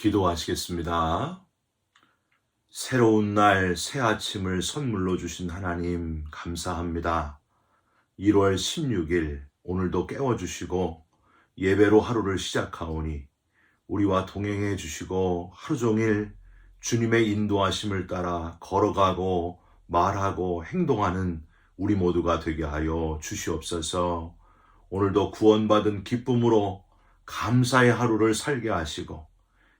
기도하시겠습니다. 새로운 날, 새 아침을 선물로 주신 하나님 감사합니다. 1월 16일 오늘도 깨워주시고 예배로 하루를 시작하오니 우리와 동행해 주시고 하루 종일 주님의 인도하심을 따라 걸어가고 말하고 행동하는 우리 모두가 되게 하여 주시옵소서. 오늘도 구원받은 기쁨으로 감사의 하루를 살게 하시고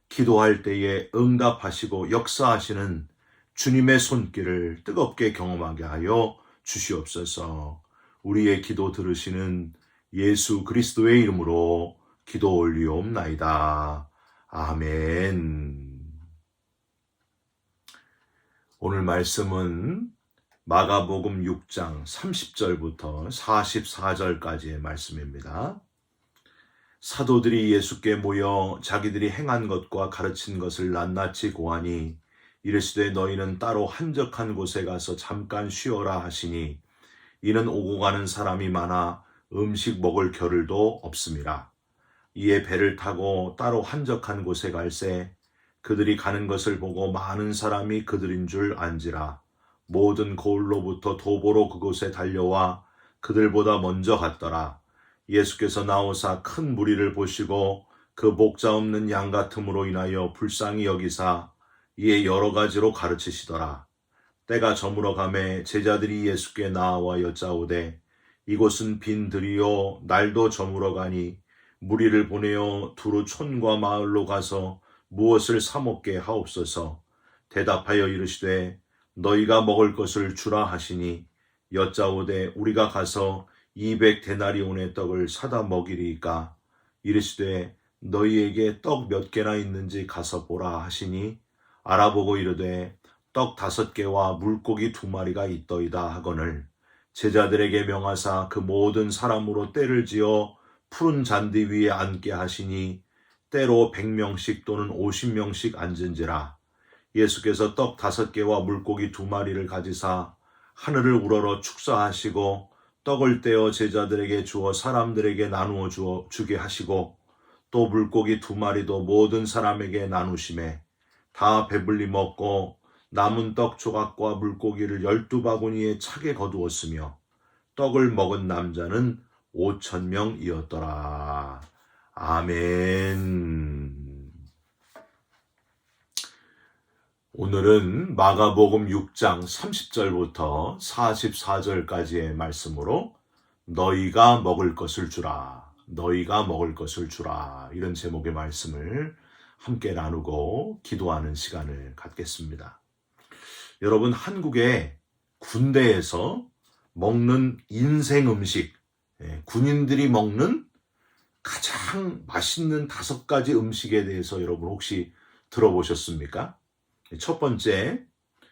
기도할 때에 응답하시고 역사하시는 주님의 손길을 뜨겁게 경험하게 하여 주시옵소서. 우리의 기도 들으시는 예수 그리스도의 이름으로 기도 올리옵나이다. 아멘. 오늘 말씀은 마가복음 6장 30절부터 44절까지의 말씀입니다. 사도들이 예수께 모여 자기들이 행한 것과 가르친 것을 낱낱이 고하니 이르시되 너희는 따로 한적한 곳에 가서 잠깐 쉬어라 하시니 이는 오고 가는 사람이 많아 음식 먹을 겨를도 없음이라. 이에 배를 타고 따로 한적한 곳에 갈새 그들이 가는 것을 보고 많은 사람이 그들인 줄 안지라. 모든 고을로부터 도보로 그곳에 달려와 그들보다 먼저 갔더라. 예수께서 나오사 큰 무리를 보시고 그 목자 없는 양 같음으로 인하여 불쌍히 여기사 이에 여러 가지로 가르치시더라. 때가 저물어 가매 제자들이 예수께 나와 여짜오되 이곳은 빈 들이요 날도 저물어 가니 무리를 보내어 두루 촌과 마을로 가서 무엇을 사 먹게 하옵소서. 대답하여 이르시되 너희가 먹을 것을 주라 하시니 여짜오되 우리가 가서 200데나리온의 떡을 사다 먹이리이까. 이르시되 너희에게 떡 몇 개나 있는지 가서 보라 하시니 알아보고 이르되 떡 5개와 물고기 2마리가 있더이다 하거늘 제자들에게 명하사 그 모든 사람으로 떼를 지어 푸른 잔디 위에 앉게 하시니 때로 100명씩 또는 50명씩 앉은지라. 예수께서 떡 5개와 물고기 2마리를 가지사 하늘을 우러러 축사하시고 떡을 떼어 제자들에게 주어 사람들에게 나누어 주게 하시고 또 물고기 2마리도 모든 사람에게 나누시매 다 배불리 먹고 남은 떡 조각과 물고기를 12바구니에 차게 거두었으며 떡을 먹은 남자는 5,000명이었더라. 아멘. 오늘은 마가복음 6장 30절부터 44절까지의 말씀으로 너희가 먹을 것을 주라, 너희가 먹을 것을 주라 이런 제목의 말씀을 함께 나누고 기도하는 시간을 갖겠습니다. 여러분, 한국의 군대에서 먹는 인생 음식, 군인들이 먹는 가장 맛있는 5가지 음식에 대해서 여러분 혹시 들어보셨습니까? 첫 번째,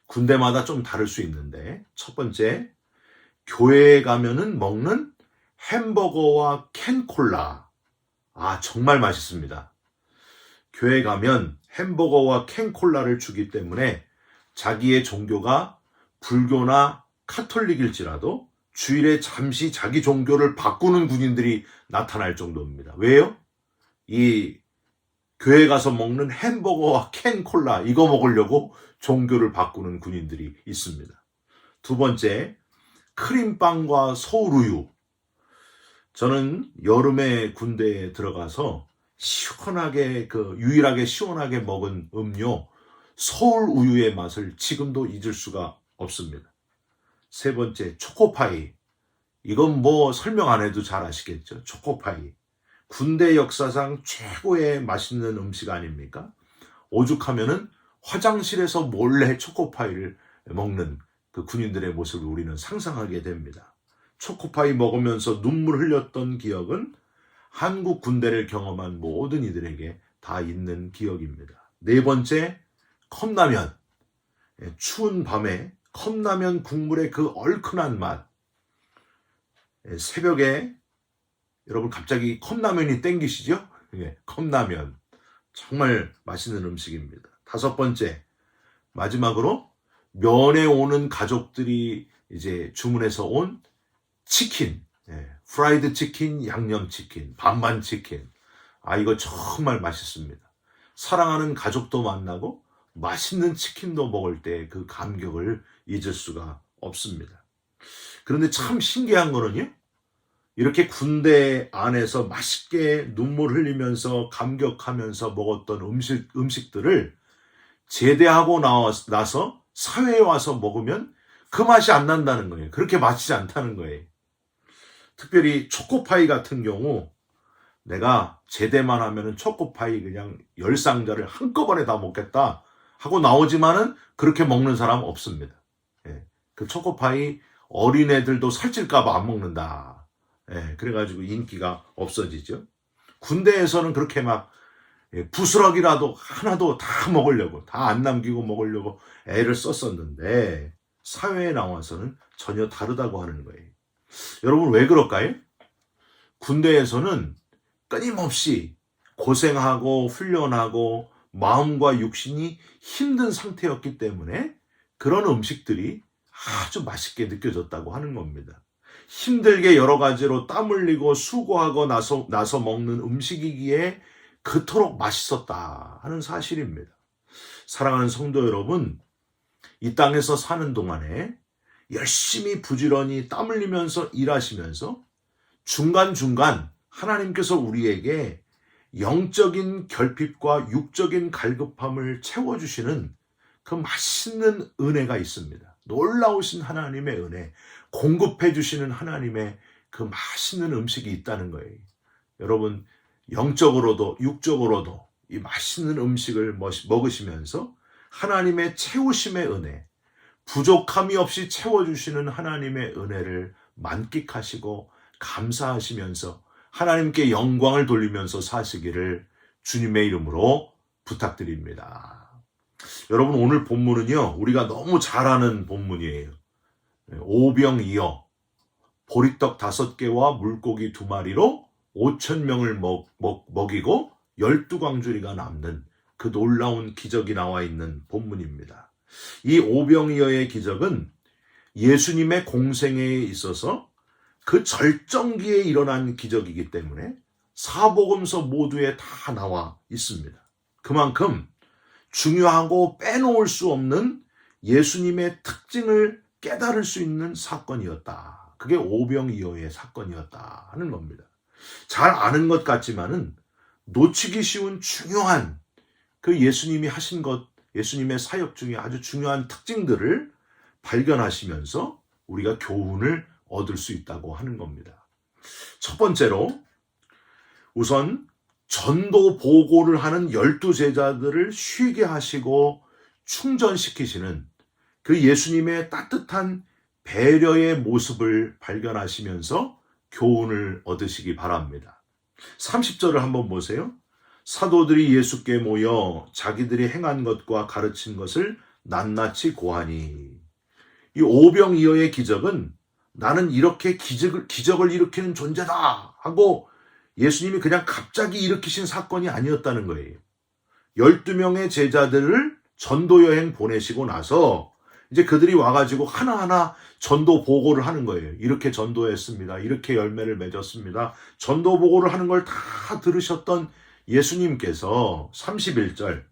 군대마다 좀 다를 수 있는데 첫 번째, 교회에 가면은 먹는 햄버거와 캔콜라. 정말 맛있습니다. 교회 가면 햄버거와 캔콜라를 주기 때문에 자기의 종교가 불교나 카톨릭일지라도 주일에 잠시 자기 종교를 바꾸는 군인들이 나타날 정도입니다. 왜요? 이 교회 가서 먹는 햄버거와 캔콜라 이거 먹으려고 종교를 바꾸는 군인들이 있습니다. 두 번째, 크림빵과 서울우유. 저는 여름에 군대에 들어가서 시원하게 유일하게 시원하게 먹은 음료 서울우유의 맛을 지금도 잊을 수가 없습니다. 세 번째, 초코파이. 이건 뭐 설명 안 해도 잘 아시겠죠? 초코파이. 군대 역사상 최고의 맛있는 음식 아닙니까? 오죽하면은 화장실에서 몰래 초코파이를 먹는 그 군인들의 모습을 우리는 상상하게 됩니다. 초코파이 먹으면서 눈물 흘렸던 기억은 한국 군대를 경험한 모든 이들에게 다 있는 기억입니다. 네 번째, 컵라면. 추운 밤에 컵라면 국물의 그 얼큰한 맛. 새벽에 여러분 갑자기 컵라면이 땡기시죠? 컵라면. 정말 맛있는 음식입니다. 5번째, 마지막으로 면회 오는 가족들이 이제 주문해서 온 치킨. 프라이드 치킨, 양념 치킨, 반반 치킨. 이거 정말 맛있습니다. 사랑하는 가족도 만나고 맛있는 치킨도 먹을 때 그 감격을 잊을 수가 없습니다. 그런데 참 신기한 거는요, 이렇게 군대 안에서 맛있게 눈물 흘리면서 감격하면서 먹었던 음식들을 제대하고 나서 사회에 와서 먹으면 그 맛이 안 난다는 거예요. 그렇게 맛있지 않다는 거예요. 특별히 초코파이 같은 경우 내가 제대만 하면은 초코파이 그냥 10상자를 한꺼번에 다 먹겠다 하고 나오지만은 그렇게 먹는 사람 없습니다. 예, 그 초코파이 어린애들도 살찔까봐 안 먹는다. 예, 그래가지고 인기가 없어지죠. 군대에서는 그렇게 막 부스러기라도 하나도 다 먹으려고, 다 안 남기고 먹으려고 애를 썼었는데 사회에 나와서는 전혀 다르다고 하는 거예요. 여러분 왜 그럴까요? 군대에서는 끊임없이 고생하고 훈련하고 마음과 육신이 힘든 상태였기 때문에 그런 음식들이 아주 맛있게 느껴졌다고 하는 겁니다. 힘들게 여러 가지로 땀 흘리고 수고하고 나서 먹는 음식이기에 그토록 맛있었다 하는 사실입니다. 사랑하는 성도 여러분, 이 땅에서 사는 동안에 열심히 부지런히 땀 흘리면서 일하시면서 중간중간 하나님께서 우리에게 영적인 결핍과 육적인 갈급함을 채워주시는 그 맛있는 은혜가 있습니다. 놀라우신 하나님의 은혜, 공급해 주시는 하나님의 그 맛있는 음식이 있다는 거예요. 여러분, 영적으로도 육적으로도 이 맛있는 음식을 먹으시면서 하나님의 채우심의 은혜, 부족함이 없이 채워주시는 하나님의 은혜를 만끽하시고 감사하시면서 하나님께 영광을 돌리면서 사시기를 주님의 이름으로 부탁드립니다. 여러분, 오늘 본문은요, 우리가 너무 잘 아는 본문이에요. 오병이어 보리떡 5개와 물고기 2마리로 5,000명을 먹이고 12광주리가 남는 그 놀라운 기적이 나와 있는 본문입니다. 이 오병이어의 기적은 예수님의 공생애에 있어서 그 절정기에 일어난 기적이기 때문에 사복음서 모두에 다 나와 있습니다. 그만큼 중요하고 빼놓을 수 없는 예수님의 특징을 깨달을 수 있는 사건이었다. 그게 오병이어의 사건이었다 하는 겁니다. 잘 아는 것 같지만은 놓치기 쉬운 중요한 그 예수님이 하신 것, 예수님의 사역 중에 아주 중요한 특징들을 발견하시면서 우리가 교훈을 얻을 수 있다고 하는 겁니다. 첫 번째로 우선 전도 보고를 하는 12제자들을 쉬게 하시고 충전시키시는 그 예수님의 따뜻한 배려의 모습을 발견하시면서 교훈을 얻으시기 바랍니다. 30절을 한번 보세요. 사도들이 예수께 모여 자기들이 행한 것과 가르친 것을 낱낱이 고하니. 이 오병이어의 기적은 나는 이렇게 기적을 일으키는 존재다 하고 예수님이 그냥 갑자기 일으키신 사건이 아니었다는 거예요. 12명의 제자들을 전도 여행 보내시고 나서 이제 그들이 와가지고 하나하나 전도 보고를 하는 거예요. 이렇게 전도했습니다. 이렇게 열매를 맺었습니다. 전도 보고를 하는 걸 다 들으셨던 예수님께서 31절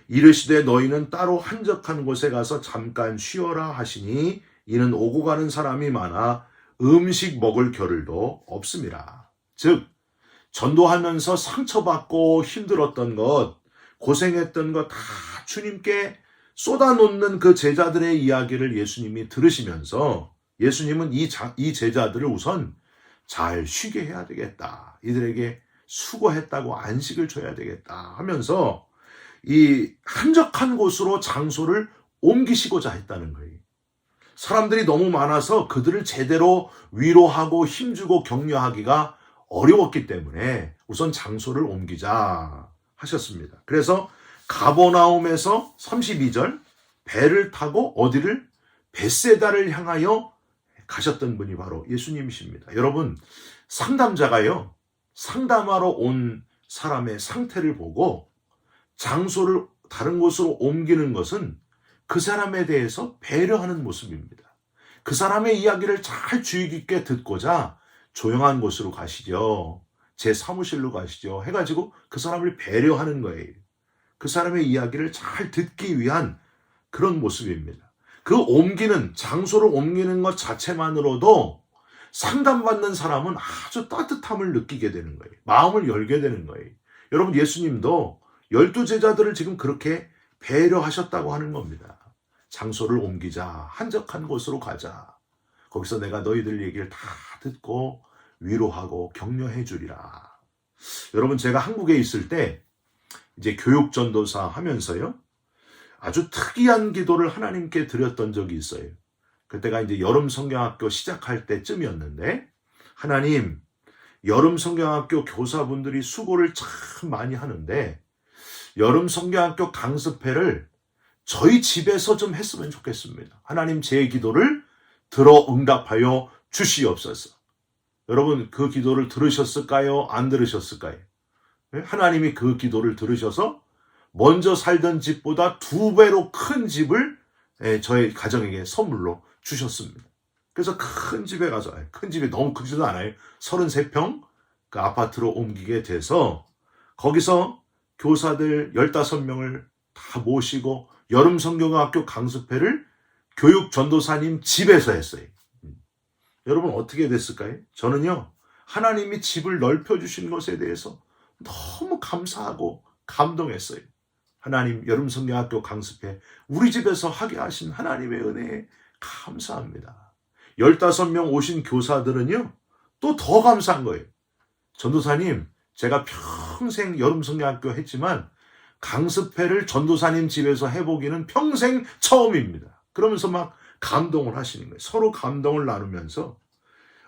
이르시되 너희는 따로 한적한 곳에 가서 잠깐 쉬어라 하시니 이는 오고 가는 사람이 많아 음식 먹을 겨를도 없습니다. 즉 전도하면서 상처받고 힘들었던 것, 고생했던 것 다 주님께 쏟아놓는 그 제자들의 이야기를 예수님이 들으시면서 예수님은 이 제자들을 우선 잘 쉬게 해야 되겠다. 이들에게 수고했다고 안식을 줘야 되겠다 하면서 이 한적한 곳으로 장소를 옮기시고자 했다는 거예요. 사람들이 너무 많아서 그들을 제대로 위로하고 힘주고 격려하기가 어려웠기 때문에 우선 장소를 옮기자 하셨습니다. 그래서 가버나움에서 32절 배를 타고 어디를 벳세다를 향하여 가셨던 분이 바로 예수님이십니다. 여러분, 상담자가요, 상담하러 온 사람의 상태를 보고 장소를 다른 곳으로 옮기는 것은 그 사람에 대해서 배려하는 모습입니다. 그 사람의 이야기를 잘 주의 깊게 듣고자 조용한 곳으로 가시죠. 제 사무실로 가시죠. 해가지고 그 사람을 배려하는 거예요. 그 사람의 이야기를 잘 듣기 위한 그런 모습입니다. 그 장소를 옮기는 것 자체만으로도 상담받는 사람은 아주 따뜻함을 느끼게 되는 거예요. 마음을 열게 되는 거예요. 여러분, 예수님도 12제자들을 지금 그렇게 배려하셨다고 하는 겁니다. 장소를 옮기자. 한적한 곳으로 가자. 거기서 내가 너희들 얘기를 다 듣고 위로하고 격려해 주리라. 여러분, 제가 한국에 있을 때 이제 교육전도사 하면서요, 아주 특이한 기도를 하나님께 드렸던 적이 있어요. 그때가 이제 여름 성경학교 시작할 때쯤이었는데, 하나님, 여름 성경학교 교사분들이 수고를 참 많이 하는데 여름 성경학교 강습회를 저희 집에서 좀 했으면 좋겠습니다. 하나님, 제 기도를 들어 응답하여 주시옵소서. 여러분, 그 기도를 들으셨을까요? 안 들으셨을까요? 하나님이 그 기도를 들으셔서 먼저 살던 집보다 2배로 큰 집을 저희 가정에게 선물로 주셨습니다. 그래서 큰 집에 가서, 큰 집이 너무 크지도 않아요. 33평 그 아파트로 옮기게 돼서 거기서 교사들 15명을 다 모시고 여름 성경학교 강습회를 교육 전도사님 집에서 했어요. 여러분, 어떻게 됐을까요? 저는요, 하나님이 집을 넓혀주신 것에 대해서 너무 감사하고 감동했어요. 하나님, 여름 성경학교 강습회 우리 집에서 하게 하신 하나님의 은혜에 감사합니다. 15명 오신 교사들은요, 또 더 감사한 거예요. 전도사님, 제가 평생 여름 성경학교 했지만 강습회를 전도사님 집에서 해보기는 평생 처음입니다. 그러면서 막 감동을 하시는 거예요. 서로 감동을 나누면서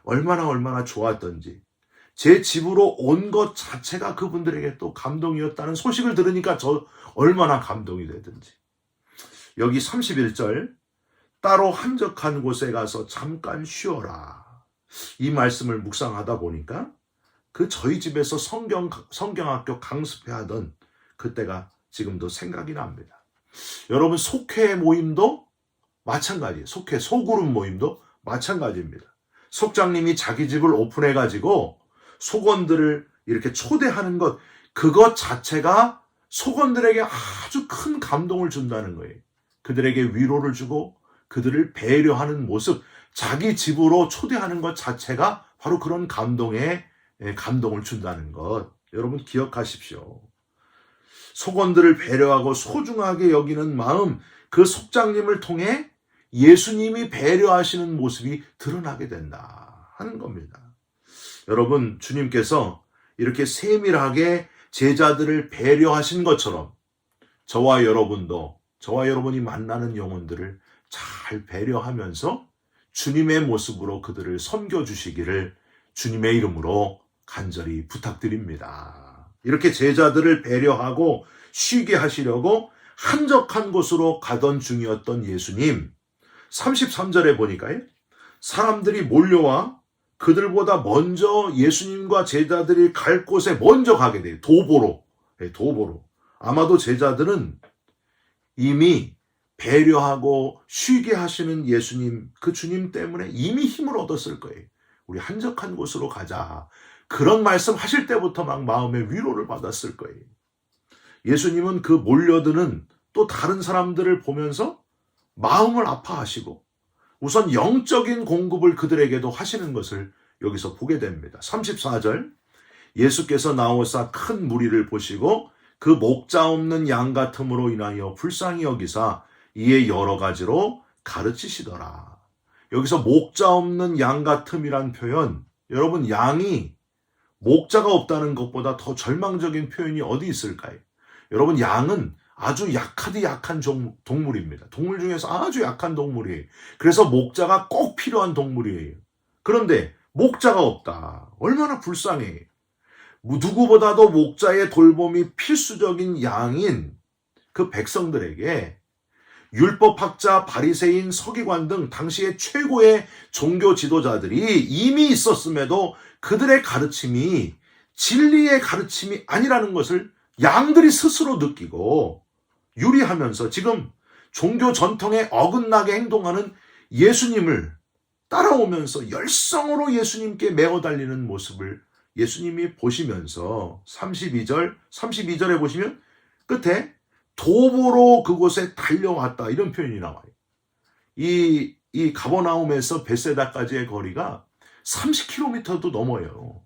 얼마나 좋았던지, 제 집으로 온 것 자체가 그분들에게 또 감동이었다는 소식을 들으니까 저 얼마나 감동이 되든지. 여기 31절, 따로 한적한 곳에 가서 잠깐 쉬어라. 이 말씀을 묵상하다 보니까 저희 집에서 성경학교 강습회 하던 그때가 지금도 생각이 납니다. 여러분, 속회 모임도 마찬가지예요. 소그룹 모임도 마찬가지입니다. 속장님이 자기 집을 오픈해가지고 속원들을 이렇게 초대하는 것, 그것 자체가 속원들에게 아주 큰 감동을 준다는 거예요. 그들에게 위로를 주고 그들을 배려하는 모습, 자기 집으로 초대하는 것 자체가 바로 그런 감동을 준다는 것, 여러분 기억하십시오. 속원들을 배려하고 소중하게 여기는 마음, 그 속장님을 통해 예수님이 배려하시는 모습이 드러나게 된다 하는 겁니다. 여러분, 주님께서 이렇게 세밀하게 제자들을 배려하신 것처럼 저와 여러분이 만나는 영혼들을 잘 배려하면서 주님의 모습으로 그들을 섬겨주시기를 주님의 이름으로 간절히 부탁드립니다. 이렇게 제자들을 배려하고 쉬게 하시려고 한적한 곳으로 가던 중이었던 예수님, 33절에 보니까요, 사람들이 몰려와 그들보다 먼저 예수님과 제자들이 갈 곳에 먼저 가게 돼요. 도보로. 아마도 제자들은 이미 배려하고 쉬게 하시는 예수님, 그 주님 때문에 이미 힘을 얻었을 거예요. 우리 한적한 곳으로 가자. 그런 말씀 하실 때부터 막 마음의 위로를 받았을 거예요. 예수님은 그 몰려드는 또 다른 사람들을 보면서 마음을 아파하시고 우선 영적인 공급을 그들에게도 하시는 것을 여기서 보게 됩니다. 34절, 예수께서 나오사 큰 무리를 보시고 그 목자 없는 양 같음으로 인하여 불쌍히 여기사 이에 여러 가지로 가르치시더라. 여기서 목자 없는 양 같음이란 표현, 여러분, 양이 목자가 없다는 것보다 더 절망적인 표현이 어디 있을까요? 여러분, 양은 아주 약한 동물입니다. 동물 중에서 아주 약한 동물이에요. 그래서 목자가 꼭 필요한 동물이에요. 그런데 목자가 없다. 얼마나 불쌍해. 누구보다도 목자의 돌봄이 필수적인 양인 그 백성들에게 율법학자, 바리새인, 서기관 등 당시의 최고의 종교 지도자들이 이미 있었음에도 그들의 가르침이 진리의 가르침이 아니라는 것을 양들이 스스로 느끼고 유리하면서 지금 종교 전통에 어긋나게 행동하는 예수님을 따라오면서 열성으로 예수님께 매어 달리는 모습을 예수님이 보시면서 32절에 보시면 끝에 도보로 그곳에 달려왔다. 이런 표현이 나와요. 이 가버나움에서 벳세다까지의 거리가 30km도 넘어요.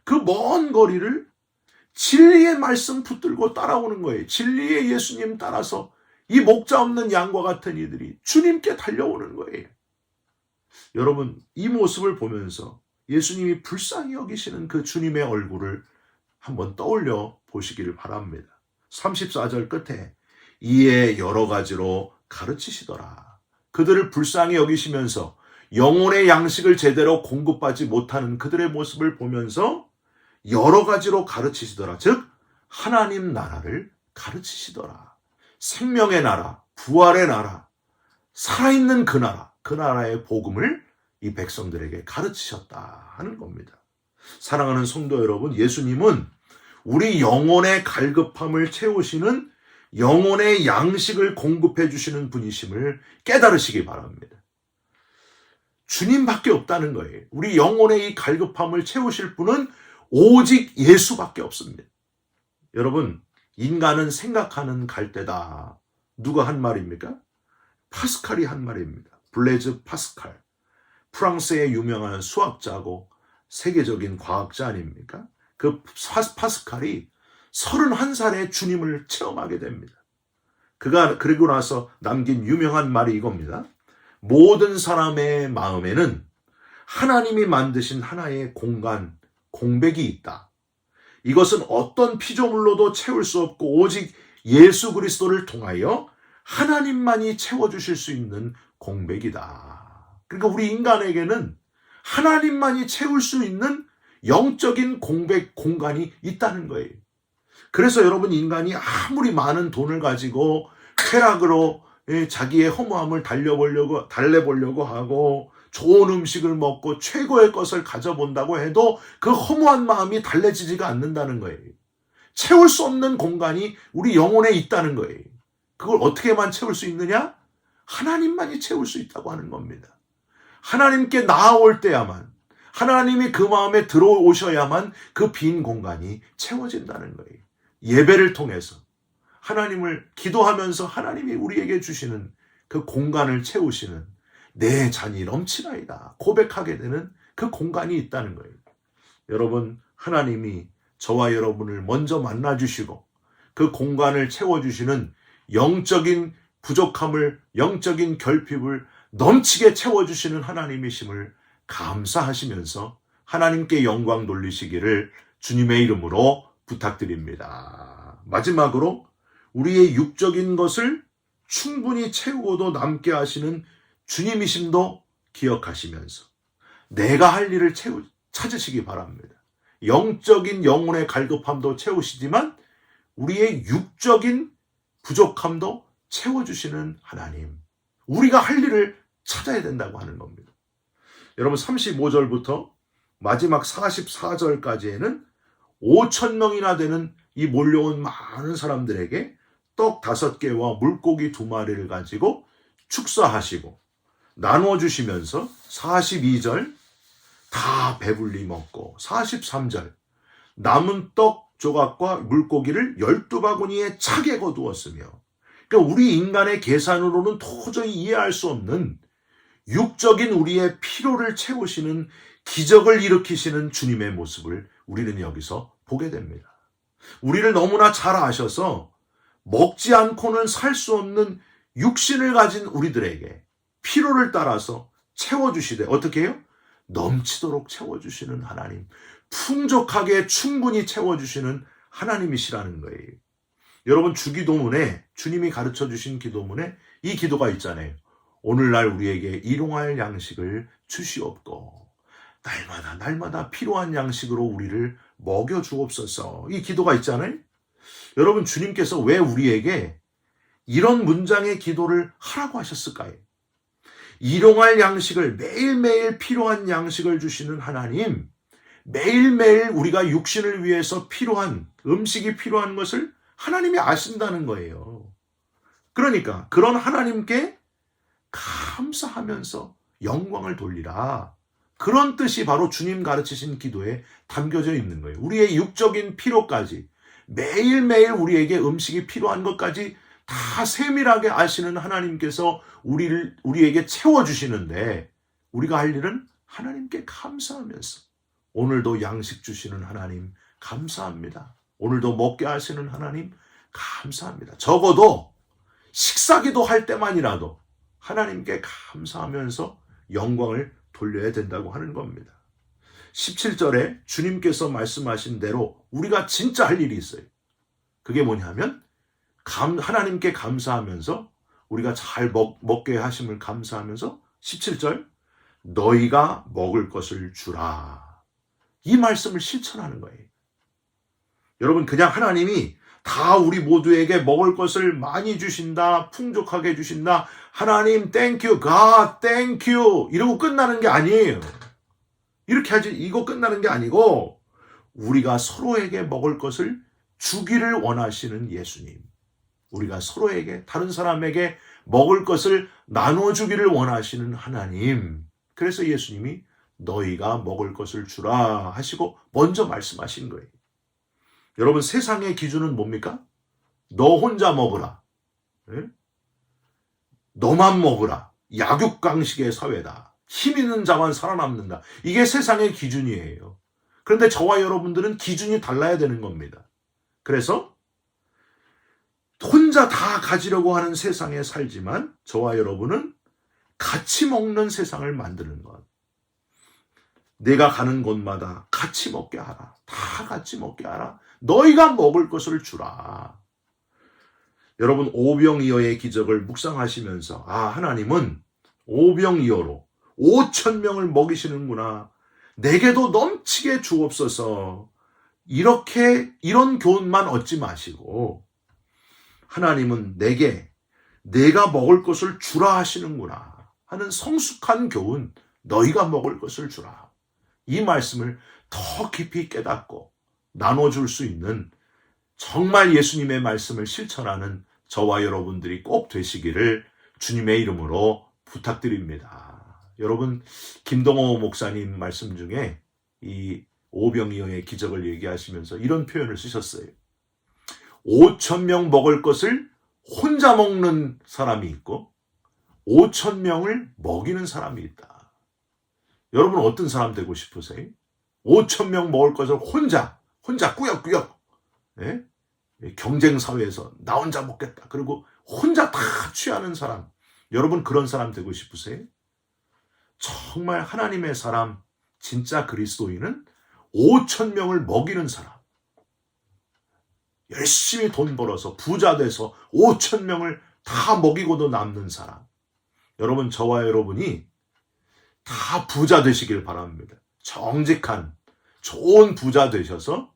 그 먼 거리를 진리의 말씀 붙들고 따라오는 거예요. 진리의 예수님 따라서 이 목자 없는 양과 같은 이들이 주님께 달려오는 거예요. 여러분, 이 모습을 보면서 예수님이 불쌍히 여기시는 그 주님의 얼굴을 한번 떠올려 보시기를 바랍니다. 34절 끝에 이에 여러 가지로 가르치시더라. 그들을 불쌍히 여기시면서 영혼의 양식을 제대로 공급받지 못하는 그들의 모습을 보면서 여러 가지로 가르치시더라. 즉 하나님 나라를 가르치시더라. 생명의 나라, 부활의 나라, 살아있는 그 나라, 그 나라의 복음을 이 백성들에게 가르치셨다 하는 겁니다. 사랑하는 성도 여러분, 예수님은 우리 영혼의 갈급함을 채우시는 영혼의 양식을 공급해 주시는 분이심을 깨달으시기 바랍니다. 주님밖에 없다는 거예요. 우리 영혼의 이 갈급함을 채우실 분은 오직 예수밖에 없습니다. 여러분, 인간은 생각하는 갈대다. 누가 한 말입니까? 파스칼이 한 말입니다. 블레즈 파스칼. 프랑스의 유명한 수학자고 세계적인 과학자 아닙니까? 그 파스칼이 31살에 주님을 체험하게 됩니다. 그가 그리고 나서 남긴 유명한 말이 이겁니다. 모든 사람의 마음에는 하나님이 만드신 하나의 공간, 공백이 있다. 이것은 어떤 피조물로도 채울 수 없고 오직 예수 그리스도를 통하여 하나님만이 채워주실 수 있는 공백이다. 그러니까 우리 인간에게는 하나님만이 채울 수 있는 영적인 공백, 공간이 있다는 거예요. 그래서 여러분, 인간이 아무리 많은 돈을 가지고 쾌락으로 자기의 허무함을 달래보려고 하고 좋은 음식을 먹고 최고의 것을 가져본다고 해도 그 허무한 마음이 달래지지가 않는다는 거예요. 채울 수 없는 공간이 우리 영혼에 있다는 거예요. 그걸 어떻게만 채울 수 있느냐? 하나님만이 채울 수 있다고 하는 겁니다. 하나님께 나아올 때야만, 하나님이 그 마음에 들어오셔야만 그 빈 공간이 채워진다는 거예요. 예배를 통해서 하나님을 기도하면서 하나님이 우리에게 주시는 그 공간을 채우시는 내 잔이 넘치나이다 고백하게 되는 그 공간이 있다는 거예요. 여러분, 하나님이 저와 여러분을 먼저 만나주시고 그 공간을 채워주시는 영적인 부족함을, 영적인 결핍을 넘치게 채워주시는 하나님이심을 감사하시면서 하나님께 영광 돌리시기를 주님의 이름으로 부탁드립니다. 마지막으로 우리의 육적인 것을 충분히 채우고도 남게 하시는 주님이심도 기억하시면서 내가 할 일을 찾으시기 바랍니다. 영적인 영혼의 갈급함도 채우시지만 우리의 육적인 부족함도 채워주시는 하나님, 우리가 할 일을 찾아야 된다고 하는 겁니다. 여러분, 35절부터 마지막 44절까지에는 5,000명이나 되는 이 몰려온 많은 사람들에게 떡 5개와 물고기 2마리를 가지고 축사하시고 나눠주시면서 42절 다 배불리 먹고 43절 남은 떡 조각과 물고기를 12바구니에 차게 거두었으며, 그러니까 우리 인간의 계산으로는 도저히 이해할 수 없는 육적인 우리의 피로를 채우시는 기적을 일으키시는 주님의 모습을 우리는 여기서 보게 됩니다. 우리를 너무나 잘 아셔서 먹지 않고는 살 수 없는 육신을 가진 우리들에게 피로를 따라서 채워주시되 어떻게 해요? 넘치도록 채워주시는 하나님, 풍족하게 충분히 채워주시는 하나님이시라는 거예요. 여러분, 주기도문에 주님이 가르쳐주신 기도문에 이 기도가 있잖아요. 오늘날 우리에게 일용할 양식을 주시옵고 날마다 필요한 양식으로 우리를 먹여주옵소서. 이 기도가 있잖아요. 여러분, 주님께서 왜 우리에게 이런 문장의 기도를 하라고 하셨을까요? 일용할 양식을, 매일매일 필요한 양식을 주시는 하나님, 매일매일 우리가 육신을 위해서 필요한 음식이 필요한 것을 하나님이 아신다는 거예요. 그러니까 그런 하나님께 감사하면서 영광을 돌리라. 그런 뜻이 바로 주님 가르치신 기도에 담겨져 있는 거예요. 우리의 육적인 필요까지 매일매일 우리에게 음식이 필요한 것까지 다 세밀하게 아시는 하나님께서 우리에게 채워주시는데 우리가 할 일은 하나님께 감사하면서 오늘도 양식 주시는 하나님 감사합니다. 오늘도 먹게 하시는 하나님 감사합니다. 적어도 식사기도 할 때만이라도 하나님께 감사하면서 영광을 돌려야 된다고 하는 겁니다. 17절에 주님께서 말씀하신 대로 우리가 진짜 할 일이 있어요. 그게 뭐냐면 하나님께 감사하면서 우리가 잘 먹게 하심을 감사하면서 17절 너희가 먹을 것을 주라. 이 말씀을 실천하는 거예요. 여러분 그냥 하나님이 다 우리 모두에게 먹을 것을 많이 주신다, 풍족하게 주신다, 하나님 땡큐, God 땡큐 이러고 끝나는 게 아니에요. 이렇게 하지 이거 끝나는 게 아니고 우리가 서로에게 먹을 것을 주기를 원하시는 예수님, 우리가 서로에게 다른 사람에게 먹을 것을 나눠주기를 원하시는 하나님, 그래서 예수님이 너희가 먹을 것을 주라 하시고 먼저 말씀하신 거예요. 여러분 세상의 기준은 뭡니까? 너 혼자 먹으라. 네? 너만 먹으라. 약육강식의 사회다. 힘 있는 자만 살아남는다. 이게 세상의 기준이에요. 그런데 저와 여러분들은 기준이 달라야 되는 겁니다. 그래서 혼자 다 가지려고 하는 세상에 살지만 저와 여러분은 같이 먹는 세상을 만드는 것. 내가 가는 곳마다 같이 먹게 하라. 다 같이 먹게 하라. 너희가 먹을 것을 주라. 여러분 오병이어의 기적을 묵상하시면서 하나님은 오병이어로 5,000명을 먹이시는구나. 내게도 넘치게 주옵소서. 이런 교훈만 얻지 마시고 하나님은 내가 먹을 것을 주라 하시는구나 하는 성숙한 교훈, 너희가 먹을 것을 주라. 이 말씀을 더 깊이 깨닫고 나눠줄 수 있는 정말 예수님의 말씀을 실천하는 저와 여러분들이 꼭 되시기를 주님의 이름으로 부탁드립니다. 여러분 김동호 목사님 말씀 중에 이 오병이어의 기적을 얘기하시면서 이런 표현을 쓰셨어요. 5,000명 먹을 것을 혼자 먹는 사람이 있고 5,000명을 먹이는 사람이 있다. 여러분 어떤 사람 되고 싶으세요? 5,000명 먹을 것을 혼자 꾸역꾸역 경쟁 사회에서 나 혼자 먹겠다. 그리고 혼자 다 취하는 사람. 여러분 그런 사람 되고 싶으세요? 정말 하나님의 사람, 진짜 그리스도인은 5,000명을 먹이는 사람. 열심히 돈 벌어서 부자 돼서 5,000명을 다 먹이고도 남는 사람. 여러분 저와 여러분이 다 부자 되시길 바랍니다. 정직한 좋은 부자 되셔서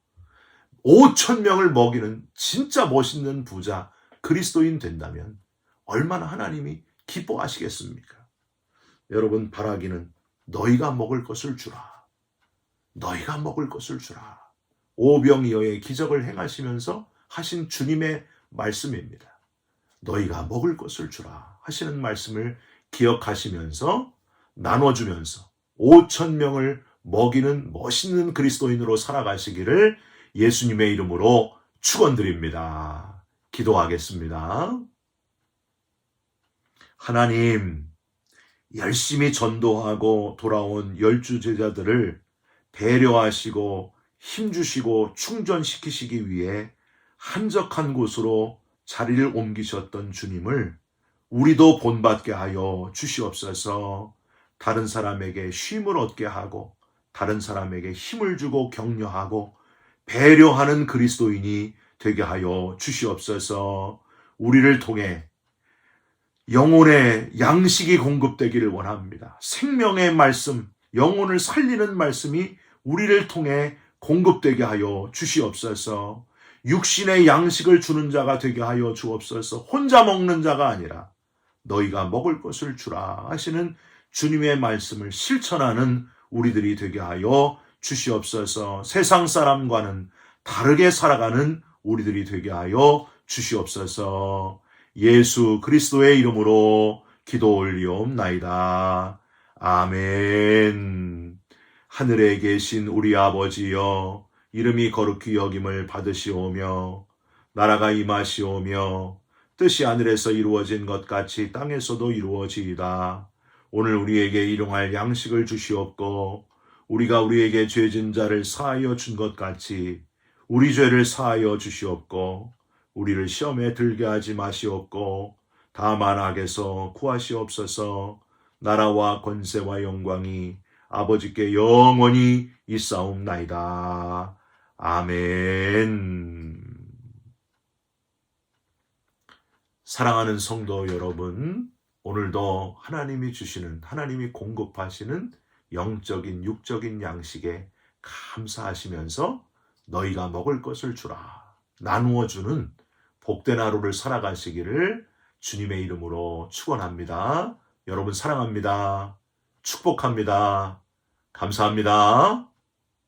5,000명을 먹이는 진짜 멋있는 부자 그리스도인 된다면 얼마나 하나님이 기뻐하시겠습니까? 여러분 바라기는 너희가 먹을 것을 주라. 너희가 먹을 것을 주라. 오병이어의 기적을 행하시면서 하신 주님의 말씀입니다. 너희가 먹을 것을 주라 하시는 말씀을 기억하시면서 나눠주면서 5,000명을 먹이는 멋있는 그리스도인으로 살아가시기를 예수님의 이름으로 축원드립니다. 기도하겠습니다. 하나님, 열심히 전도하고 돌아온 12 제자들을 배려하시고 힘주시고 충전시키시기 위해 한적한 곳으로 자리를 옮기셨던 주님을 우리도 본받게 하여 주시옵소서. 다른 사람에게 쉼을 얻게 하고 다른 사람에게 힘을 주고 격려하고 배려하는 그리스도인이 되게 하여 주시옵소서. 우리를 통해 영혼의 양식이 공급되기를 원합니다. 생명의 말씀, 영혼을 살리는 말씀이 우리를 통해 공급되게 하여 주시옵소서. 육신의 양식을 주는 자가 되게 하여 주옵소서. 혼자 먹는 자가 아니라 너희가 먹을 것을 주라 하시는 주님의 말씀을 실천하는 우리들이 되게 하여 주시옵소서. 세상 사람과는 다르게 살아가는 우리들이 되게 하여 주시옵소서. 예수 그리스도의 이름으로 기도 올리옵나이다. 아멘. 하늘에 계신 우리 아버지여, 이름이 거룩히 여김을 받으시오며 나라가 임하시오며 뜻이 하늘에서 이루어진 것 같이 땅에서도 이루어지이다. 오늘 우리에게 일용할 양식을 주시옵고 우리가 우리에게 죄진 자를 사하여 준 것 같이 우리 죄를 사하여 주시옵고 우리를 시험에 들게 하지 마시옵고 다만 악에서 구하시옵소서. 나라와 권세와 영광이 아버지께 영원히 있사옵나이다. 아멘. 사랑하는 성도 여러분, 오늘도 하나님이 주시는, 하나님이 공급하시는 영적인 육적인 양식에 감사하시면서 너희가 먹을 것을 주라 나누어 주는 복된 하루를 살아가시기를 주님의 이름으로 축원합니다. 여러분 사랑합니다. 축복합니다. 감사합니다.